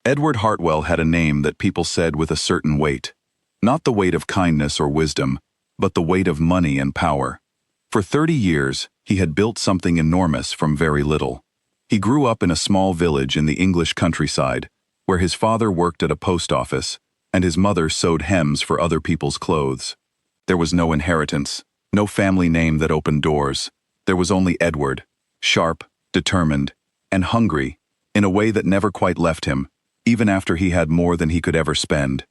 Edward Hartwell had a name that people said with a certain weight. Not the weight of kindness or wisdom, but the weight of money and power. For 30 years, he had built something enormous from very little. He grew up in a small village in the English countryside, where his father worked at a post office, and his mother sewed hems for other people's clothes. There was no inheritance, no family name that opened doors. There was only Edward, sharp, determined, and hungry, in a way that never quite left him, even after he had more than he could ever spend.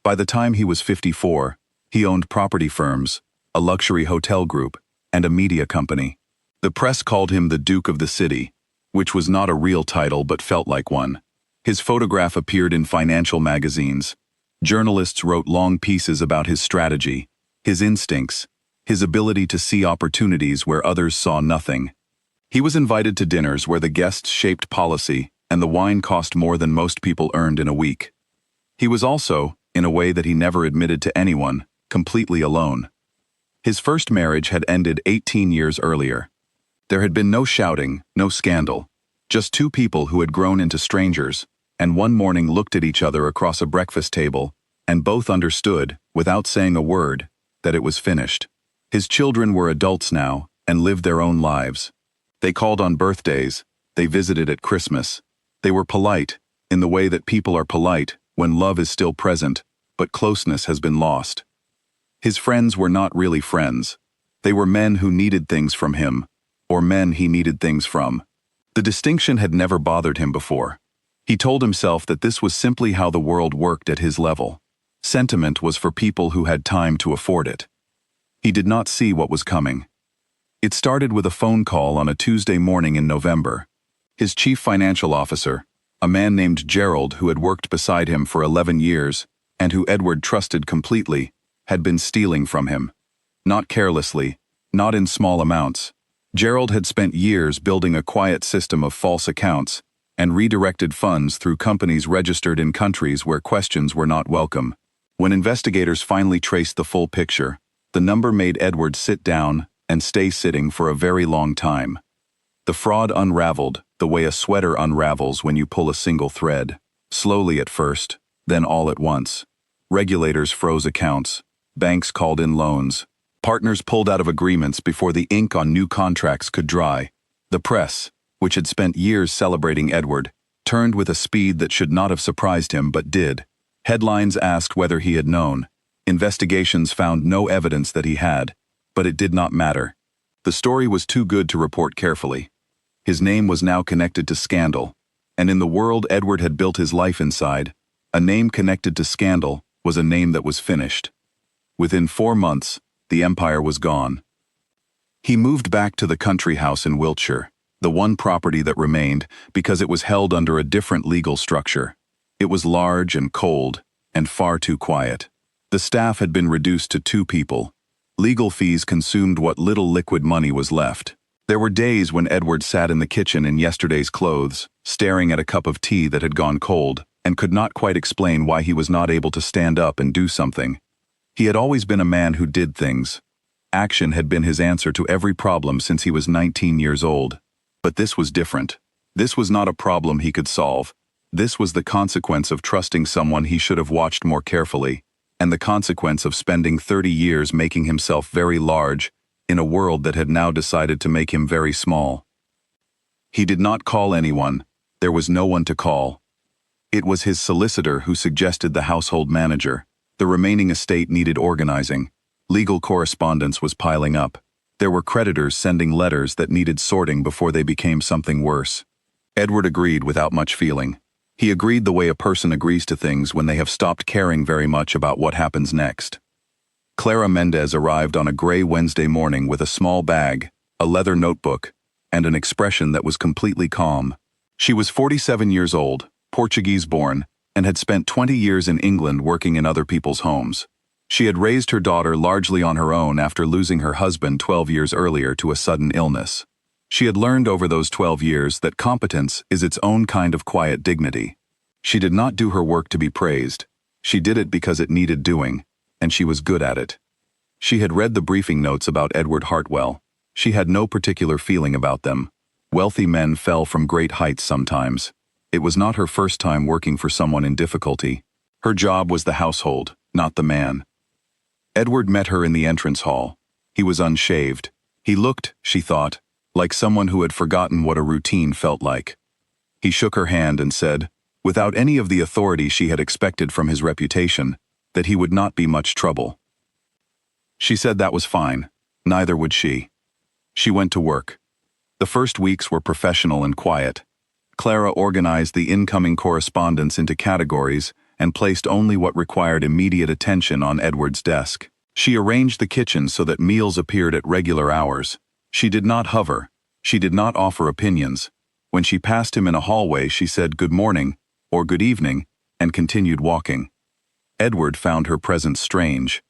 By the time he was 54, he owned property firms, a luxury hotel group, and a media company. The press called him the Duke of the City, which was not a real title but felt like one. His photograph appeared in financial magazines. Journalists wrote long pieces about his strategy, his instincts, his ability to see opportunities where others saw nothing. He was invited to dinners where the guests shaped policy and the wine cost more than most people earned in a week. He was also, in a way that he never admitted to anyone, completely alone. His first marriage had ended 18 years earlier. There had been no shouting, no scandal, just two people who had grown into strangers, and one morning looked at each other across a breakfast table, and both understood, without saying a word, that it was finished. His children were adults now, and lived their own lives. They called on birthdays, they visited at Christmas. They were polite, in the way that people are polite when love is still present, but closeness has been lost. His friends were not really friends. They were men who needed things from him, or men he needed things from. The distinction had never bothered him before. He told himself that this was simply how the world worked at his level. Sentiment was for people who had time to afford it. He did not see what was coming. It started with a phone call on a Tuesday morning in November. His chief financial officer, a man named Gerald who had worked beside him for 11 years, and who Edward trusted completely, had been stealing from him. Not carelessly, not in small amounts. Gerald had spent years building a quiet system of false accounts and redirected funds through companies registered in countries where questions were not welcome. When investigators finally traced the full picture, the number made Edward sit down and stay sitting for a very long time. The fraud unraveled the way a sweater unravels when you pull a single thread, slowly at first, then all at once. Regulators froze accounts, banks called in loans, partners pulled out of agreements before the ink on new contracts could dry. The press, which had spent years celebrating Edward, turned with a speed that should not have surprised him but did. Headlines asked whether he had known. Investigations found no evidence that he had, but it did not matter. The story was too good to report carefully. His name was now connected to scandal, and in the world Edward had built his life inside, a name connected to scandal was a name that was finished. Within 4 months, the empire was gone. He moved back to the country house in Wiltshire, the one property that remained because it was held under a different legal structure. It was large and cold, and far too quiet. The staff had been reduced to 2 people. Legal fees consumed what little liquid money was left. There were days when Edward sat in the kitchen in yesterday's clothes, staring at a cup of tea that had gone cold, and could not quite explain why he was not able to stand up and do something. He had always been a man who did things. Action had been his answer to every problem since he was 19 years old. But this was different. This was not a problem he could solve. This was the consequence of trusting someone he should have watched more carefully, and the consequence of spending 30 years making himself very large in a world that had now decided to make him very small. He did not call anyone. There was no one to call. It was his solicitor who suggested the household manager. The remaining estate needed organizing. Legal correspondence was piling up. There were creditors sending letters that needed sorting before they became something worse. Edward agreed without much feeling. He agreed the way a person agrees to things when they have stopped caring very much about what happens next. Clara Menddees arrived on a gray Wednesday morning with a small bag, a leather notebook, and an expression that was completely calm. She was 47 years old, Portuguese-born, and had spent 20 years in England working in other people's homes. She had raised her daughter largely on her own after losing her husband 12 years earlier to a sudden illness. She had learned over those 12 years that competence is its own kind of quiet dignity. She did not do her work to be praised. She did it because it needed doing, and she was good at it. She had read the briefing notes about Edward Hartwell. She had no particular feeling about them. Wealthy men fell from great heights sometimes. It was not her first time working for someone in difficulty. Her job was the household, not the man. Edward met her in the entrance hall. He was unshaved. He looked, she thought, like someone who had forgotten what a routine felt like. He shook her hand and said, without any of the authority she had expected from his reputation, that he would not be much trouble. She said that was fine. Neither would she. She went to work. The first weeks were professional and quiet. Clara organized the incoming correspondence into categories and placed only what required immediate attention on Edward's desk. She arranged the kitchen so that meals appeared at regular hours. She did not hover. She did not offer opinions. When she passed him in a hallway, she said good morning or good evening and continued walking. Edward found her presence strange.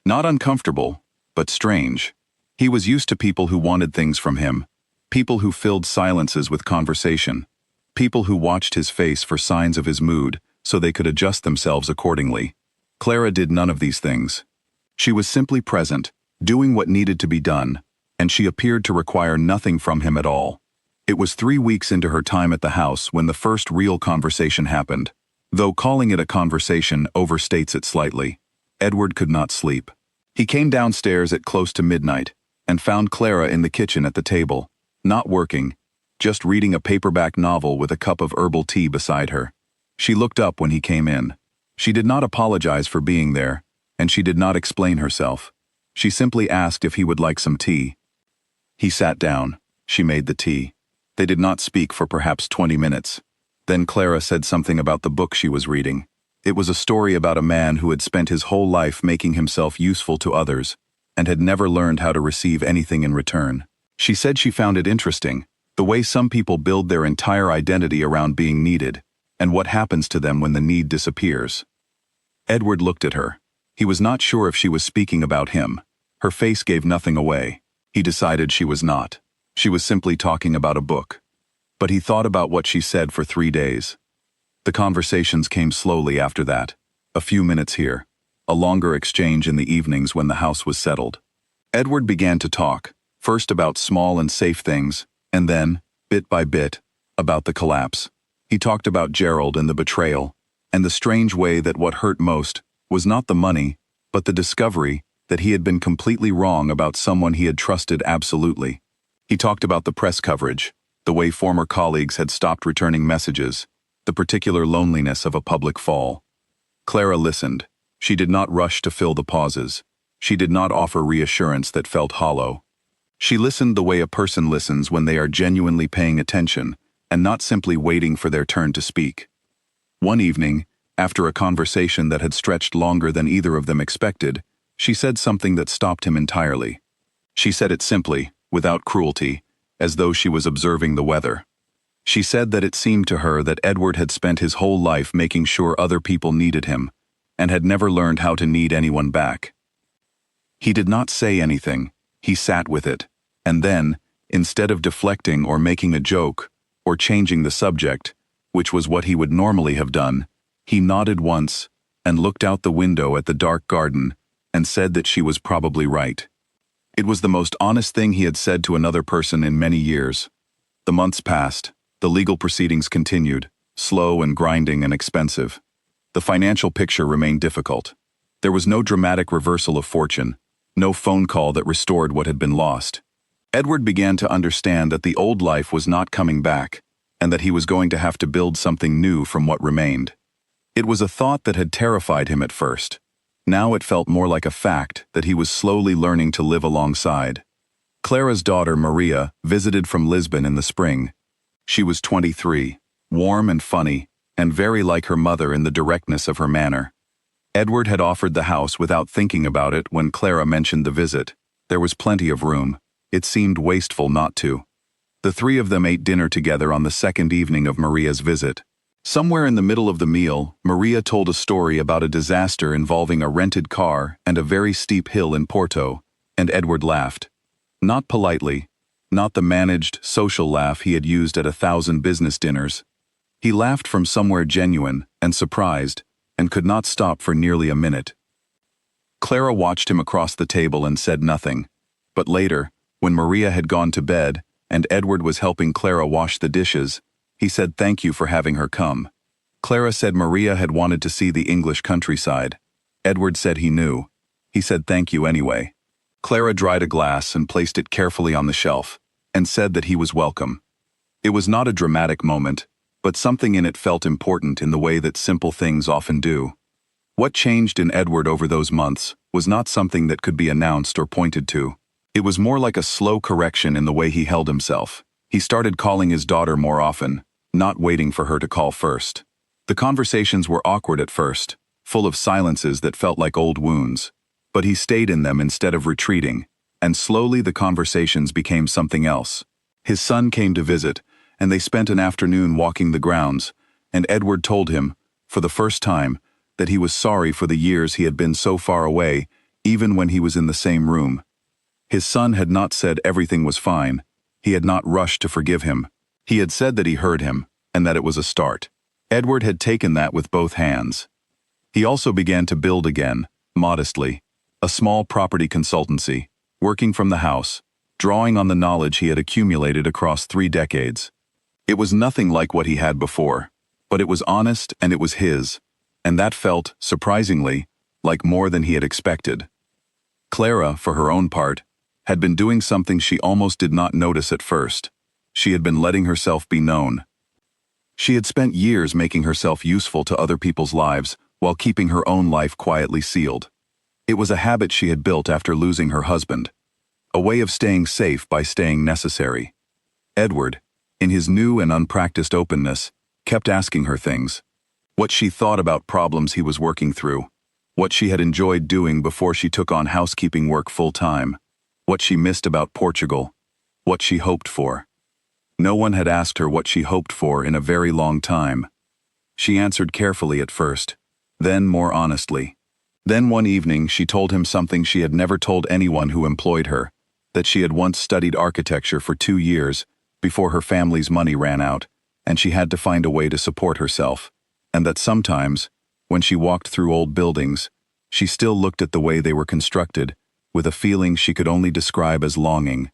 Not uncomfortable, but strange. He was used to people who wanted things from him, people who filled silences with conversation, people who watched his face for signs of his mood so they could adjust themselves accordingly. Clara did none of these things. She was simply present, doing what needed to be done, and she appeared to require nothing from him at all. It was 3 weeks into her time at the house when the first real conversation happened. Though calling it a conversation overstates it slightly. Edward could not sleep. He came downstairs at close to midnight and found Clara in the kitchen at the table, not working, just reading a paperback novel with a cup of herbal tea beside her. She looked up when he came in. She did not apologize for being there, and she did not explain herself. She simply asked if he would like some tea. He sat down. She made the tea. They did not speak for perhaps 20 minutes. Then Clara said something about the book she was reading. It was a story about a man who had spent his whole life making himself useful to others and had never learned how to receive anything in return. She said she found it interesting, the way some people build their entire identity around being needed, and what happens to them when the need disappears. Edward looked at her. He was not sure if she was speaking about him. Her face gave nothing away. He decided she was not. She was simply talking about a book. But he thought about what she said for 3 days. The conversations came slowly after that. A few minutes here. A longer exchange in the evenings when the house was settled. Edward began to talk, first about small and safe things, and then, bit by bit, about the collapse. He talked about Gerald and the betrayal, and the strange way that what hurt most was not the money, but the discovery that he had been completely wrong about someone he had trusted absolutely. He talked about the press coverage, the way former colleagues had stopped returning messages, the particular loneliness of a public fall. Clara listened. She did not rush to fill the pauses. She did not offer reassurance that felt hollow. She listened the way a person listens when they are genuinely paying attention and not simply waiting for their turn to speak. One evening, after a conversation that had stretched longer than either of them expected, she said something that stopped him entirely. She said it simply, without cruelty, as though she was observing the weather. She said that it seemed to her that Edward had spent his whole life making sure other people needed him, and had never learned how to need anyone back. He did not say anything. He sat with it, and then, instead of deflecting or making a joke, or changing the subject, which was what he would normally have done, he nodded once, and looked out the window at the dark garden, and said that she was probably right. It was the most honest thing he had said to another person in many years. The months passed. The legal proceedings continued, slow and grinding and expensive. The financial picture remained difficult. There was no dramatic reversal of fortune, no phone call that restored what had been lost. Edward began to understand that the old life was not coming back, and that he was going to have to build something new from what remained. It was a thought that had terrified him at first. Now it felt more like a fact that he was slowly learning to live alongside. Clara's daughter, Maria, visited from Lisbon in the spring. She was 23, warm and funny, and very like her mother in the directness of her manner. Edward had offered the house without thinking about it when Clara mentioned the visit. There was plenty of room. It seemed wasteful not to. The three of them ate dinner together on the second evening of Maria's visit. Somewhere in the middle of the meal, Maria told a story about a disaster involving a rented car and a very steep hill in Porto, and Edward laughed. Not politely, not the managed, social laugh he had used at 1,000 business dinners. He laughed from somewhere genuine and surprised, and could not stop for nearly a minute. Clara watched him across the table and said nothing, but later, when Maria had gone to bed and Edward was helping Clara wash the dishes, He said thank you for having her come. Clara said Maria had wanted to see the English countryside. Edward said he knew. He said thank you anyway. Clara dried a glass and placed it carefully on the shelf, and said that he was welcome. It was not a dramatic moment, but something in it felt important in the way that simple things often do. What changed in Edward over those months was not something that could be announced or pointed to. It was more like a slow correction in the way he held himself. He started calling his daughter more often, not waiting for her to call first. The conversations were awkward at first, full of silences that felt like old wounds. But he stayed in them instead of retreating, and slowly the conversations became something else. His son came to visit, and they spent an afternoon walking the grounds, and Edward told him, for the first time, that he was sorry for the years he had been so far away, even when he was in the same room. His son had not said everything was fine. He had not rushed to forgive him. He had said that he heard him, and that it was a start. Edward had taken that with both hands. He also began to build again, modestly, a small property consultancy, working from the house, drawing on the knowledge he had accumulated across 3 decades. It was nothing like what he had before, but it was honest and it was his, and that felt, surprisingly, like more than he had expected. Clara, for her own part, had been doing something she almost did not notice at first. She had been letting herself be known. She had spent years making herself useful to other people's lives while keeping her own life quietly sealed. It was a habit she had built after losing her husband, a way of staying safe by staying necessary. Edward, in his new and unpracticed openness, kept asking her things. What she thought about problems he was working through, what she had enjoyed doing before she took on housekeeping work full-time, what she missed about Portugal, what she hoped for. No one had asked her what she hoped for in a very long time. She answered carefully at first, then more honestly. Then one evening she told him something she had never told anyone who employed her, that she had once studied architecture for 2 years before her family's money ran out, and she had to find a way to support herself, and that sometimes, when she walked through old buildings, she still looked at the way they were constructed, with a feeling she could only describe as longing.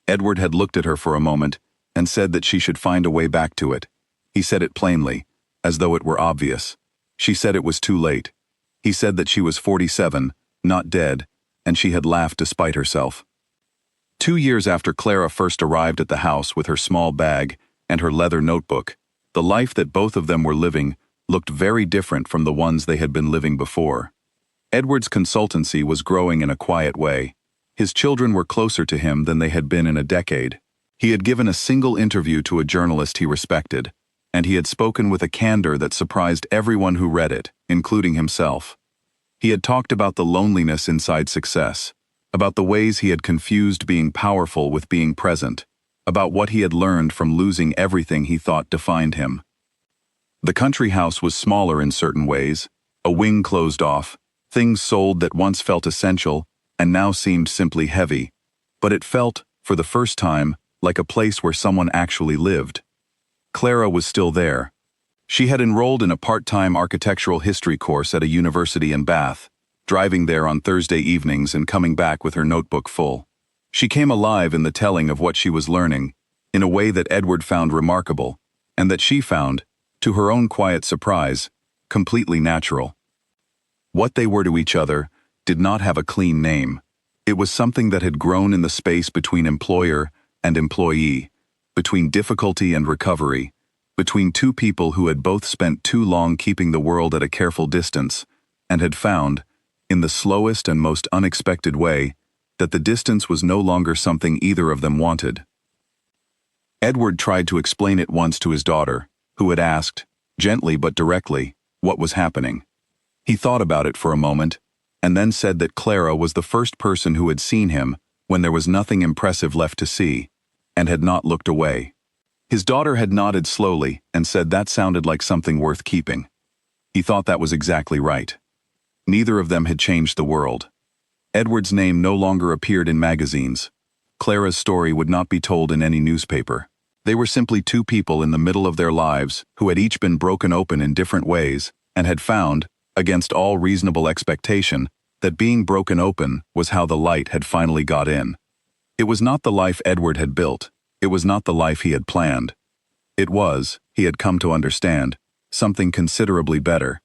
Edward had looked at her for a moment and said that she should find a way back to it. He said it plainly, as though it were obvious. She said it was too late. He said that she was 47, not dead, and she had laughed despite herself. 2 years after Clara first arrived at the house with her small bag and her leather notebook, the life that both of them were living looked very different from the ones they had been living before. Edward's consultancy was growing in a quiet way. His children were closer to him than they had been in a decade. He had given a single interview to a journalist he respected, and he had spoken with a candor that surprised everyone who read it, including himself. He had talked about the loneliness inside success, about the ways he had confused being powerful with being present, about what he had learned from losing everything he thought defined him. The country house was smaller in certain ways, a wing closed off, things sold that once felt essential and now seemed simply heavy, but it felt, for the first time, like a place where someone actually lived. Clara was still there. She had enrolled in a part-time architectural history course at a university in Bath, driving there on Thursday evenings and coming back with her notebook full. She came alive in the telling of what she was learning, in a way that Edward found remarkable, and that she found, to her own quiet surprise, completely natural. What they were to each other did not have a clean name. It was something that had grown in the space between employer and employee, between difficulty and recovery, between two people who had both spent too long keeping the world at a careful distance, and had found, in the slowest and most unexpected way, that the distance was no longer something either of them wanted. Edward tried to explain it once to his daughter, who had asked, gently but directly, what was happening. He thought about it for a moment, and then said that Clara was the first person who had seen him when there was nothing impressive left to see, and had not looked away. His daughter had nodded slowly and said that sounded like something worth keeping. He thought that was exactly right. Neither of them had changed the world. Edward's name no longer appeared in magazines. Clara's story would not be told in any newspaper. They were simply two people in the middle of their lives who had each been broken open in different ways and had found, against all reasonable expectation, that being broken open was how the light had finally got in. It was not the life Edward had built. It was not the life he had planned. It was, he had come to understand, something considerably better,